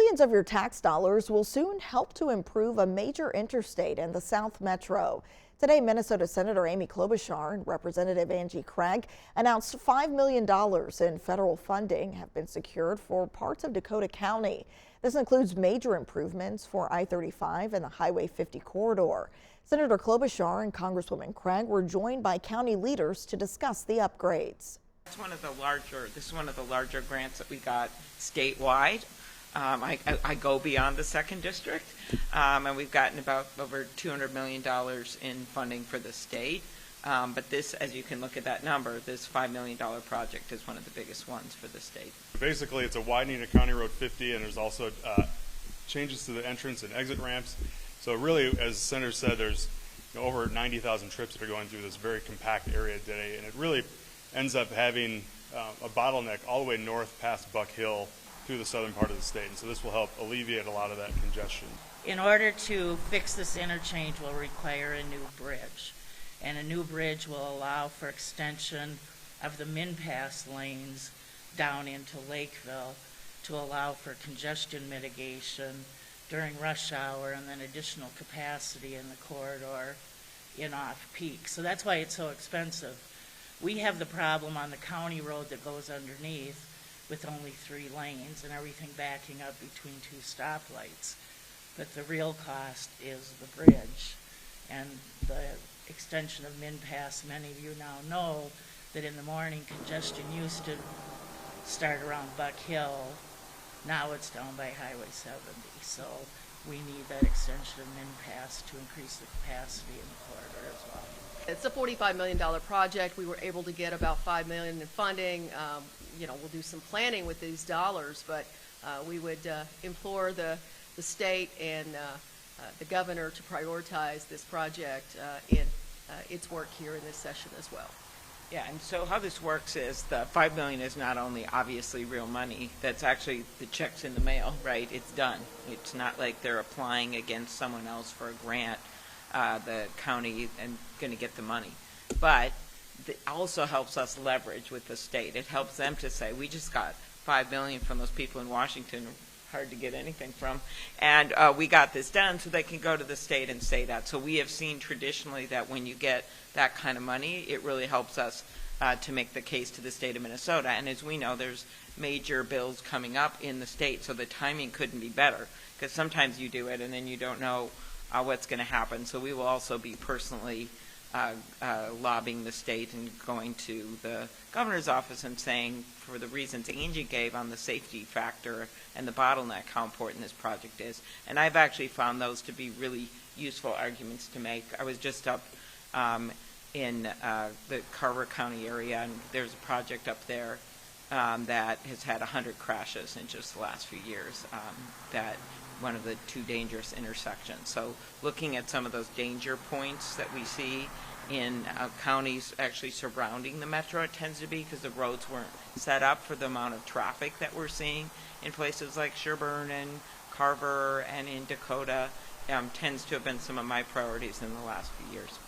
Millions of your tax dollars will soon help to improve a major interstate in the South Metro. Today, Minnesota Senator Amy Klobuchar and Representative Angie Craig announced $5 million in federal funding have been secured for parts of Dakota County. This includes major improvements for I-35 and the Highway 50 corridor. Senator Klobuchar and Congresswoman Craig were joined by county leaders to discuss the upgrades. This is one of the larger grants that we got statewide. I go beyond the second district, and we've gotten about over $200 million in funding for the state. But this, as you can look at that number, this $5 million project is one of the biggest ones for the state. Basically, it's a widening of County Road 50, and there's also changes to the entrance and exit ramps. So really, as the Senator said, there's over 90,000 trips that are going through this very compact area today, and it really ends up having a bottleneck all the way north past Buck Hill through the southern part of the state. And so this will help alleviate a lot of that congestion. In order to fix this interchange, will require a new bridge. And a new bridge will allow for extension of the min-pass lanes down into Lakeville to allow for congestion mitigation during rush hour and then additional capacity in the corridor in off-peak. So that's why it's so expensive. We have the problem on the county road that goes underneath with only 3 lanes and everything backing up between 2 stoplights. But the real cost is the bridge and the extension of min-pass. Many of you now know that in the morning congestion used to start around Buck Hill. Now it's down by Highway 70. So we need that extension of min-pass to increase the capacity in the corridor as well. It's a $45 million project. We were able to get about $5 million in funding. We'll do some planning with these dollars, but we would implore the state and the governor to prioritize this project in its work here in this session as well. Yeah, and so how this works is the $5 million is not only obviously real money, that's actually the checks in the mail, right? It's done. It's not like they're applying against someone else for a grant, the county, and going to get the money. But it also helps us leverage with the state. It helps them to say, we just got $5 million from those people in Washington, hard to get anything from, and we got this done, so they can go to the state and say that. So we have seen traditionally that when you get that kind of money, it really helps us to make the case to the state of Minnesota. And as we know, there's major bills coming up in the state, so the timing couldn't be better, because sometimes you do it and then you don't know what's going to happen. So we will also be personally lobbying the state and going to the governor's office and saying, for the reasons Angie gave on the safety factor and the bottleneck, how important this project is. And I've actually found those to be really useful arguments to make. I was just up in the Carver County area, and there's a project up there that has had 100 crashes in just the last few years, that one of the 2 dangerous intersections. So looking at some of those danger points that we see in counties actually surrounding the metro, it tends to be because the roads weren't set up for the amount of traffic that we're seeing in places like Sherburne and Carver and in Dakota, tends to have been some of my priorities in the last few years.